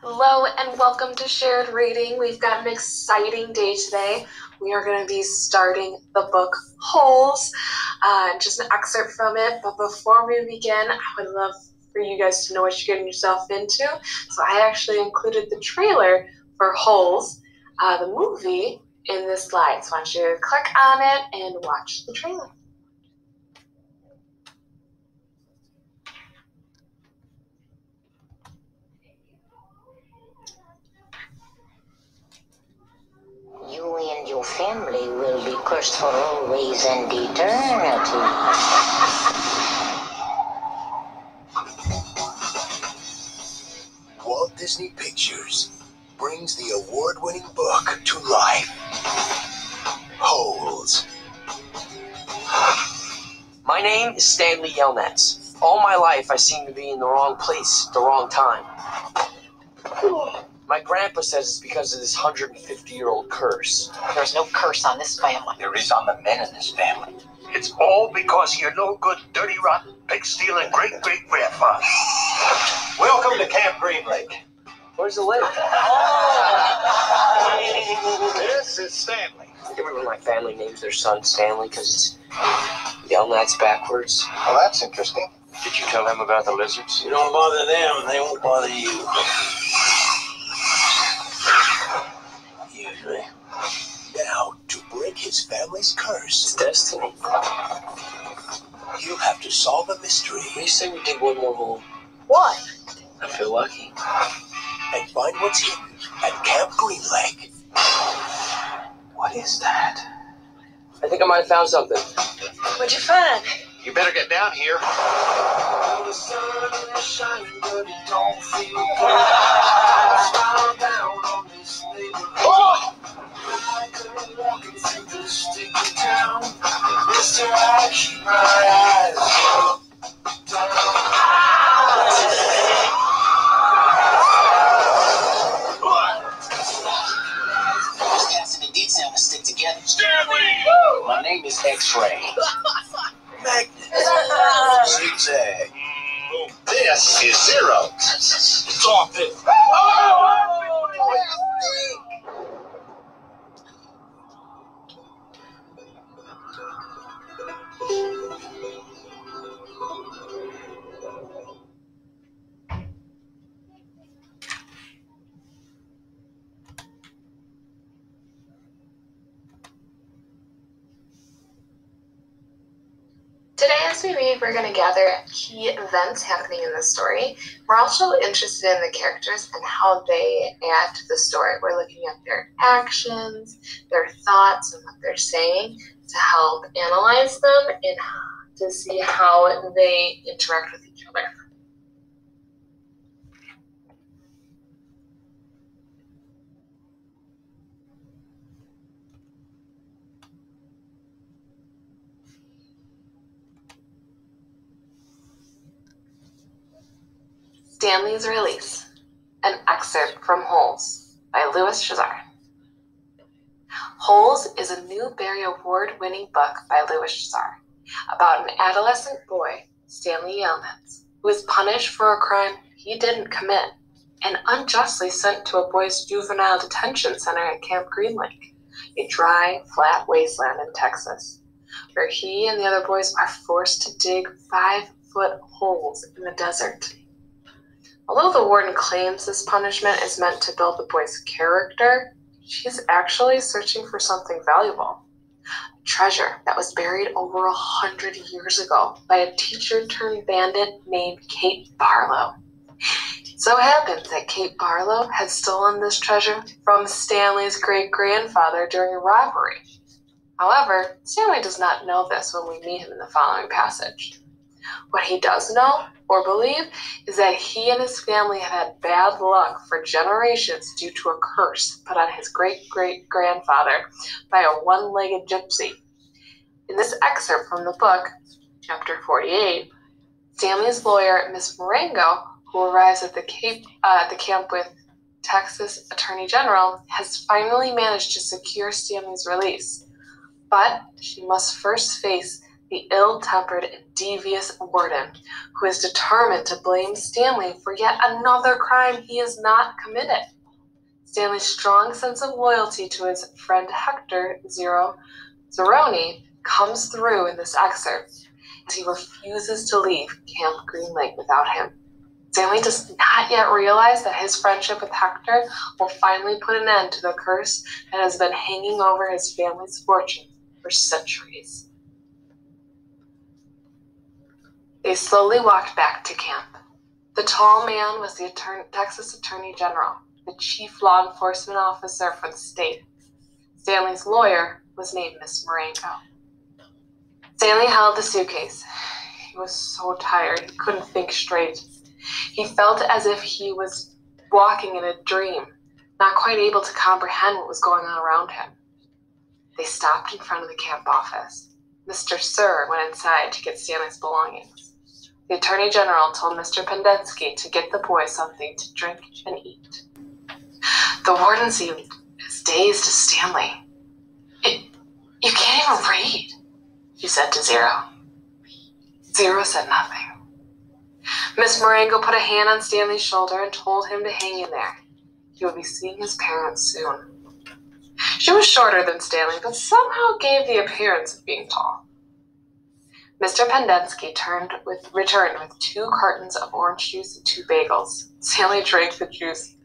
Hello and welcome to Shared Reading. We've got an exciting day today. We are going to be starting the book Holes, just an excerpt from it. But before we begin, I would love for you guys to know what you're getting yourself into. So I actually included the trailer for Holes, the movie, in this slide. So I want you to click on it and watch the trailer. You and your family will be cursed for always and eternity. Walt Disney Pictures brings the award-winning book to life. Holes. My name is Stanley Yelnats. All my life I seem to be in the wrong place at the wrong time. My grandpa says it's because of this 150-year-old curse. There's no curse on this family. There is on the men in this family. It's all because of your no good, dirty, rotten, pig-stealing great-great-grandfather. Welcome to Camp Green Lake. Where's the lake? This is Stanley. Everyone in my family names their son Stanley because it's Yelnats backwards. Well, that's interesting. Did you tell them about the lizards? You don't bother them, they won't bother you. Usually. Now, to break his family's curse, It's destiny. you'll have to solve a mystery When you say we dig one more hole, Why? I feel lucky. and find what's hidden at Camp Green Lake. What is that? I think I might have found something. What'd you find? You better get down here. Stick together. Stanley! My name is X-Ray. Magnet. Zigzag. This is zero. Stop it. Today, as we read, we're going to gather key events happening in the story. We're also interested in the characters and how they add to the story. We're looking at their actions, their thoughts, and what they're saying to help analyze them and to see how they interact with each other. Stanley's Release, an excerpt from Holes by Louis Chazar. Holes is a Newbery Award-winning book by Louis Chazar about an adolescent boy, Stanley Yelnats, who is punished for a crime he didn't commit and unjustly sent to a boys' juvenile detention center at Camp Green Lake, a dry, flat wasteland in Texas, where he and the other boys are forced to dig 5-foot holes in the desert. Although the warden claims this punishment is meant to build the boy's character, she's actually searching for something valuable. A treasure that was buried over 100 years ago by a teacher-turned-bandit named Kate Barlow. It so happens that Kate Barlow had stolen this treasure from Stanley's great-grandfather during a robbery. However, Stanley does not know this when we meet him in the following passage. What he does know or believe is that he and his family have had bad luck for generations due to a curse put on his great-great-grandfather by a one-legged gypsy. In this excerpt from the book, chapter 48, Stanley's lawyer, Miss Marengo, who arrives at the camp with Texas Attorney General, has finally managed to secure Stanley's release. But she must first face the ill-tempered and devious warden, who is determined to blame Stanley for yet another crime he has not committed. Stanley's strong sense of loyalty to his friend Hector Zeroni comes through in this excerpt, as he refuses to leave Camp Green Lake without him. Stanley does not yet realize that his friendship with Hector will finally put an end to the curse that has been hanging over his family's fortune for centuries. They slowly walked back to camp. The tall man was the Texas Attorney General, the chief law enforcement officer for the state. Stanley's lawyer was named Miss Marengo. Stanley held the suitcase. He was so tired, he couldn't think straight. He felt as if he was walking in a dream, not quite able to comprehend what was going on around him. They stopped in front of the camp office. Mr. Sir went inside to get Stanley's belongings. The Attorney General told Mr. Pendensky to get the boy something to drink and eat. The warden seemed as dazed as Stanley. You can't even read, he said to Zero. Zero said nothing. Miss Marengo put a hand on Stanley's shoulder and told him to hang in there. He would be seeing his parents soon. She was shorter than Stanley, but somehow gave the appearance of being tall. Mr. Pendensky returned with 2 cartons of orange juice and 2 bagels. Stanley drank the juice,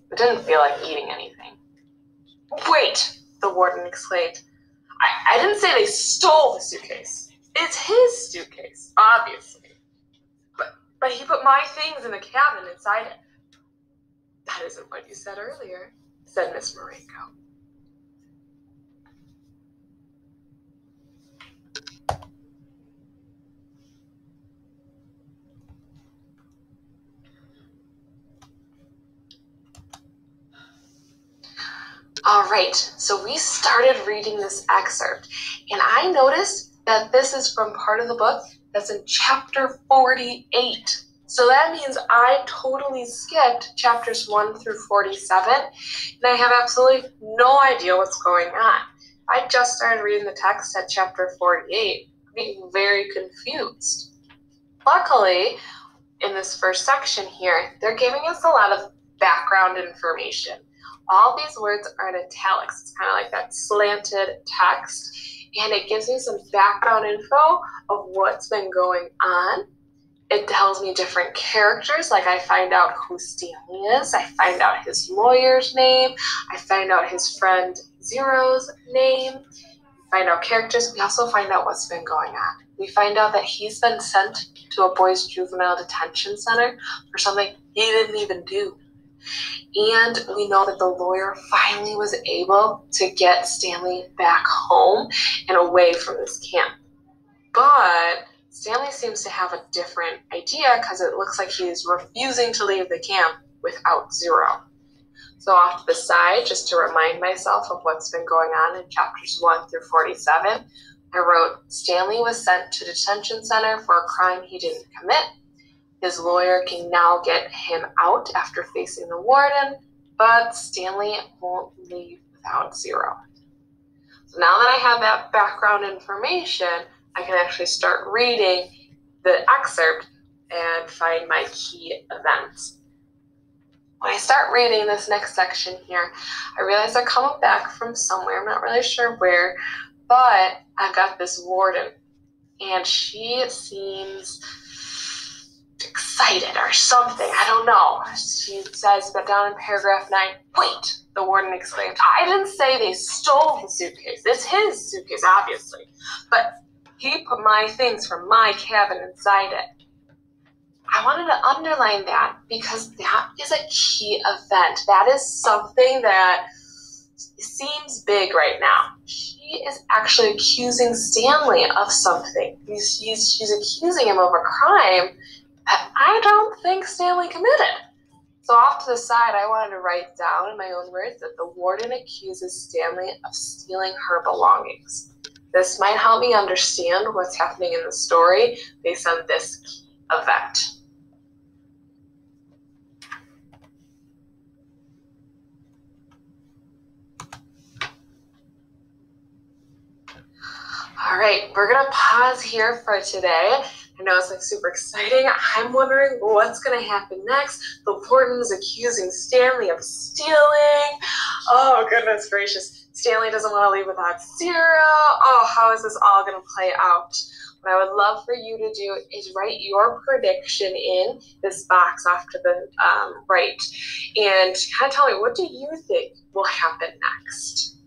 but didn't feel like eating anything. Wait, the warden exclaimed. I didn't say they stole the suitcase. It's his suitcase, obviously. But he put my things in the cabin inside it. That isn't what you said earlier, said Miss Marengo. All right, so we started reading this excerpt, and I noticed that this is from part of the book that's in chapter 48. So that means I totally skipped chapters 1 through 47, and I have absolutely no idea what's going on. I just started reading the text at chapter 48, being very confused. Luckily, in this first section here, they're giving us a lot of background information. All these words are in italics. It's kind of like that slanted text, and it gives me some background info of what's been going on. It tells me different characters, like I find out who Stanley is, I find out his lawyer's name, I find out his friend Zero's name, find out characters. We also find out what's been going on. We find out that he's been sent to a boys' juvenile detention center for something he didn't even do. And we know that the lawyer finally was able to get Stanley back home and away from this camp. But Stanley seems to have a different idea because it looks like he's refusing to leave the camp without Zero. So off to the side, just to remind myself of what's been going on in chapters 1 through 47, I wrote, Stanley was sent to detention center for a crime he didn't commit. His lawyer can now get him out after facing the warden, but Stanley won't leave without Zero. So now that I have that background information, I can actually start reading the excerpt and find my key events. When I start reading this next section here, I realize they're coming back from somewhere. I'm not really sure where, but I've got this warden, and she seems excited or something. I don't know. She says, but down in paragraph 9, wait, the warden exclaimed, I didn't say they stole the suitcase. It's his suitcase, obviously. But he put my things from my cabin inside it. I wanted to underline that because that is a key event. That is something that seems big right now. She is actually accusing Stanley of something. She's accusing him of a crime that I don't think Stanley committed. So off to the side, I wanted to write down in my own words that the warden accuses Stanley of stealing her belongings. This might help me understand what's happening in the story based on this key event. All right, we're gonna pause here for today. I know it's like super exciting. I'm wondering what's gonna happen next. The Portons accusing Stanley of stealing. Oh, goodness gracious. Stanley doesn't want to leave without cereal. Oh, how is this all gonna play out? What I would love for you to do is write your prediction in this box off to the right and kind of tell me, what do you think will happen next?